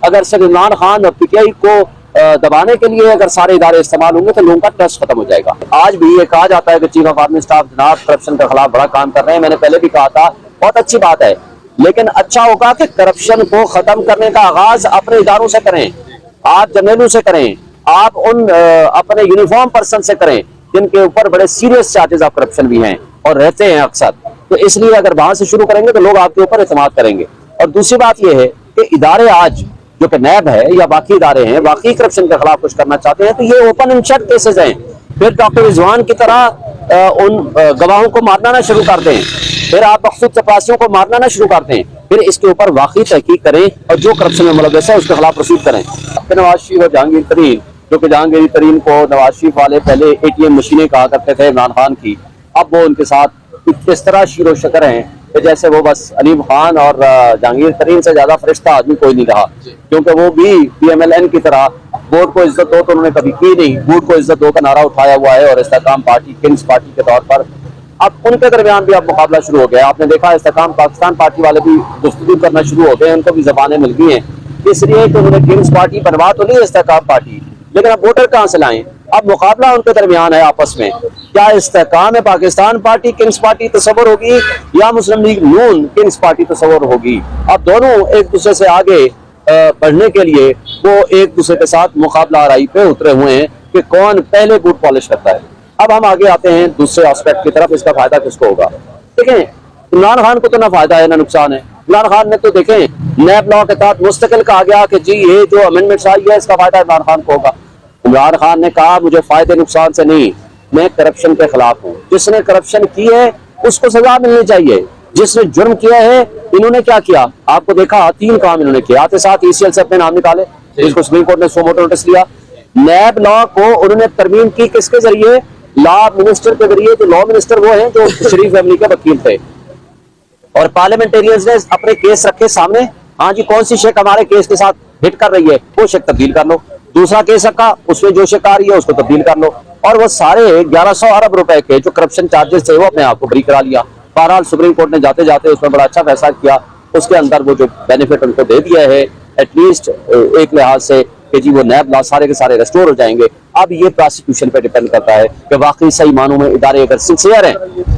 اگر صرف عمران خان اور PTI کو دبانے کے لیے اگر سارے ادارے استعمال ہوں گے تو لوگوں کا ٹرسٹ ختم ہو جائے گا۔ آج بھی یہ کہا جاتا ہے کہ چیف آف آرمی اسٹاف جناب کرپشن کے خلاف بڑا کام کر رہے ہیں، میں نے پہلے بھی کہا تھا بہت اچھی بات ہے، لیکن اچھا ہوگا کہ کرپشن کو ختم کرنے کا آغاز اپنے اداروں سے کریں، آپ جنرلوں سے کریں، آپ ان اپنے یونیفارم پرسن سے کریں جن کے اوپر بڑے سیریس چارجز آف کرپشن بھی ہیں اور رہتے ہیں اکثر۔ تو اس لیے اگر وہاں سے شروع کریں گے تو لوگ آپ کے اوپر اعتماد کریں گے۔ اور دوسری بات یہ ہے کہ ادارے آج جو کہ نیب ہے یا باقی ادارے ہیں واقعی کرپشن کے خلاف کچھ کرنا چاہتے ہیں تو یہ اوپن اینڈ شٹ کیسز ہیں، پھر ڈاکٹر رضوان کی طرح ان گواہوں کو مارنا نہ شروع کر دیں، پھر آپ مخصوص چپراسیوں کو مارنا نہ شروع کر دیں، پھر اس کے اوپر واقعی تحقیق کریں اور جو کرپشن میں ملوث ہے اس کے خلاف پروسیڈ کریں۔ نواز شریف اور جہانگیر ترین، جو کہ جہانگیر ترین کو نواز شریف والے پہلے ATM مشینیں کہا کرتے تھے عمران خان کی، اب وہ ان کے ساتھ اس طرح شیر و شکر ہیں کہ جیسے وہ بس علیم خان اور جہانگیر ترین سے زیادہ فرشتہ آدمی کوئی نہیں رہا، کیونکہ وہ بھی PMLN کی طرح ووٹ کو عزت دو تو انہوں نے کبھی کی نہیں، ووٹ کو عزت دو کا نعرہ اٹھایا ہوا ہے اور استحکام پارٹی کنگز پارٹی کے طور پر اب ان کے درمیان بھی اب مقابلہ شروع ہو گیا۔ آپ نے دیکھا استحکام پاکستان پارٹی والے بھی گفتگو کرنا شروع ہو گئے ہیں، ان کو بھی زبانیں مل گئی ہیں، اس لیے کہ انہوں نے کنگز پارٹی بنوا تو نہیں استحکام پارٹی، لیکن اب ووٹر کہاں سے لائیں؟ اب مقابلہ ان کے درمیان ہے آپس میں، کیا استحکام پاکستان پارٹی کنگز پارٹی تصور ہوگی یا مسلم لیگ نون کنگز پارٹی تصور ہوگی؟ اب دونوں ایک دوسرے سے آگے بڑھنے کے لیے وہ ایک دوسرے کے ساتھ مقابلہ آرائی پہ اترے ہوئے ہیں کہ کون پہلے بوٹ پالش کرتا ہے۔ اب ہم آگے آتے ہیں دوسرے آسپیکٹ کی طرف، اس کا فائدہ کس کو ہوگا؟ دیکھیں عمران خان کو تو نہ فائدہ ہے نہ نقصان ہے۔ عمران خان نے تو دیکھیں نیب لا کے تحت مستقل کہا گیا کہ جی یہ جو امینڈمنٹس آئی ہے اس کا فائدہ عمران خان کو ہوگا۔ عمران خان نے کہا مجھے فائدے نقصان سے نہیں، میں کرپشن کے خلاف ہوں، جس نے کرپشن کی ہے اس کو سزا ملنی چاہیے، جس نے جرم کیا ہے انہوں نے کیا کیا؟ آپ کو دیکھا 3 کام انہوں نے کیا، آتے ساتھ ECL سے اپنے نام نکالے، جس کو سپریم کورٹ نے سو موٹو نوٹس لیا۔ نیب لا کو انہوں نے ترمیم کی کس کے ذریعے؟ لا منسٹر کے ذریعے، جو لا منسٹر وہ ہیں جو شریف فیملی کے وکیل تھے، اور پارلیمنٹیرینز نے اپنے کیس رکھے سامنے، ہاں جی کون سی شک ہمارے کیس کے ساتھ ہٹ کر رہی ہے وہ شک تبدیل کر لو، دوسرا کیس رکھا اس میں جو شک آ رہی ہے اس کو تبدیل کر لو، اور وہ سارے 1100 ارب روپے کے جو کرپشن چارجز تھے وہ اپنے آپ کو بری کرا لیا۔ بہرحال سپریم کورٹ نے جاتے جاتے اس میں بڑا اچھا فیصلہ کیا، اس کے اندر وہ جو بینیفٹ ان کو دے دیا ہے ایٹ لیسٹ ایک لحاظ سے کہ جی وہ نیب لا سارے کے سارے ریسٹور ہو جائیں گے۔ اب یہ پراسیکیوشن پہ ڈیپینڈ کرتا ہے کہ واقعی صحیح معنوں میں ادارے اگر سنسیئر ہیں،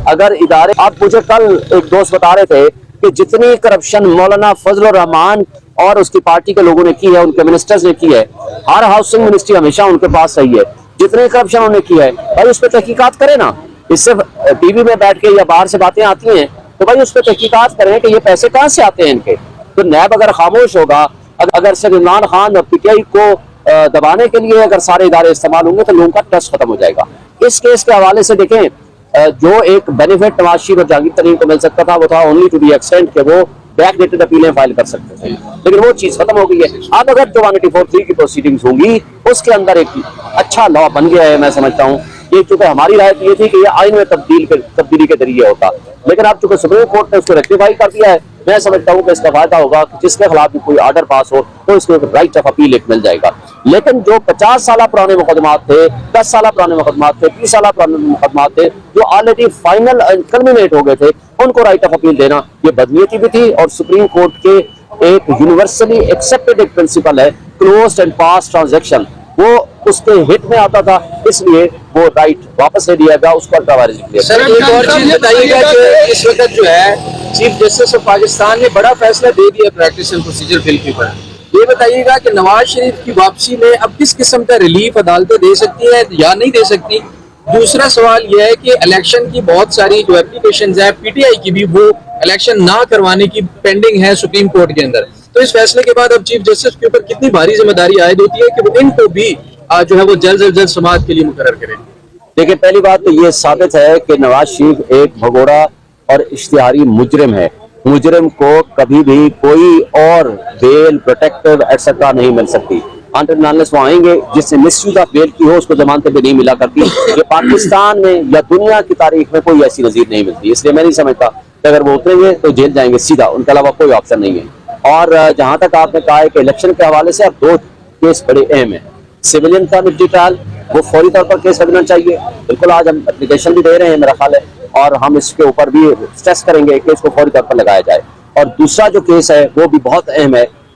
اگر ادارے، اب مجھے کل ایک دوست بتا رہے تھے کہ جتنی کرپشن مولانا فضل الرحمان اور اس کی پارٹی کے لوگوں نے کی ہے، ان کے منسٹرز نے کی ہے، ہر ہاؤسنگ منسٹری ہمیشہ ان کے پاس صحیح ہے، جتنی کرپشن انہوں نے کی ہے بھائی اس پہ تحقیقات کریں نا، اس سے ٹی وی میں بیٹھ کے یا باہر سے باتیں آتی ہیں تو بھائی اس پہ تحقیقات کریں کہ یہ پیسے کہاں سے آتے ہیں ان کے۔ تو نیب اگر خاموش ہوگا، اگر صرف عمران خان اور PTI کو دبانے کے لیے اگر سارے ادارے استعمال ہوں گے تو لوگوں کا ٹرسٹ ختم ہو جائے گا۔ اس کیس کے حوالے سے دیکھیں جو ایک بینیفٹ نواز شریف اور جہانگیر ترین کو مل سکتا تھا وہ تھا اونلی ٹو دی ایکسٹینٹ کہ وہ بیک ڈیٹڈ اپیلیں فائل کر سکتے تھے، لیکن وہ چیز ختم ہو گئی ہے۔ اب اگر جو 184(3) کی پروسیڈنگز ہوں گی اس کے اندر ایک اچھا لا بن گیا ہے، میں سمجھتا ہوں یہ، چونکہ ہماری رائے یہ تھی کہ یہ آئین میں تبدیلی کے ذریعے ہوتا، لیکن اب چونکہ سپریم کورٹ نے اس کو ریکٹیفائی کر دیا ہے، میں سمجھتا ہوں کہ اس کا فائدہ ہوگا کہ جس کے خلاف بھی کوئی آرڈر پاس ہو تو اس کو ایک رائٹ آف اپیل ایک مل جائے گا۔ لیکن جو 50 سالہ پرانے مقدمات تھے، 10 سالہ پرانے مقدمات تھے، 30 سالہ پرانے مقدمات تھے جو آلریڈی فائنل کلمینیٹ ہو گئے تھے، ان کو رائٹ آف اپیل دینا یہ بدنیتی بھی تھی، اور سپریم کورٹ کے ایک یونیورسلی ایکسیپٹڈ ایک پرنسپل ہے کلوزڈ اینڈ پاس ٹرانزیکشن، وہ اس کے ہٹ میں آتا تھا، اس لیے وہ رائٹ واپس لے لیا گیا، اس کو الٹرا وائرس کیا۔ سر ایک اور چیز بتائیے گا کہ اس وقت جو ہے چیف جسٹس آف پاکستان نے بڑا فیصلہ دے دیا پریکٹس اینڈ پروسیجر بل کے اوپر، یہ بتائیے گا کہ نواز شریف کی واپسی میں اب کس قسم کا ریلیف عدالتیں دے سکتی ہیں یا نہیں دے سکتی؟ دوسرا سوال یہ ہے کہ الیکشن کی بہت ساری جو اپلیکیشنز ہیں PTI کی بھی وہ الیکشن نہ کروانے کی پینڈنگ ہے سپریم کورٹ کے اندر، تو اس فیصلے کے بعد اب چیف جسٹس کے اوپر کتنی بھاری ذمہ داری عائد ہوتی ہے کہ وہ ان کو بھی جو ہے وہ جلد از جلد سماعت کے لیے مقرر کریں؟ دیکھیں پہلی بات تو یہ ثابت ہے کہ نواز شریف ایک بھگوڑا اور اشتہاری مجرم ہے، مجرم کو کبھی بھی کوئی اور بیل پروٹیکٹیو ایٹسٹرا نہیں مل سکتی، انٹرنلس وہ آئیں گے جس سے مس یوز آف بیل کی ہو اس کو ضمانتیں بھی نہیں ملا کرتی، یہ پاکستان میں یا دنیا کی تاریخ میں کوئی ایسی نظیر نہیں ملتی، اس لیے میں نہیں سمجھتا کہ اگر وہ اتریں گے تو جیل جائیں گے سیدھا، ان کے علاوہ کوئی آپشن نہیں ہے۔ اور جہاں تک آپ نے کہا ہے کہ الیکشن کے حوالے سے اب 2 کیس بڑے اہم ہیں، سویلین کا ملٹری ٹرائل وہ فوری طور پر کیس لگنا چاہیے، بالکل آج ہم اپلیکیشن بھی دے رہے ہیں میرا خیال ہے، اور ہم اس کے اوپر بھی اسٹریس کریں گے کہ اس کو فوری طور پر لگایا جائے، اور دوسرا جو کیس ہے وہ بھی بہت اہم ہے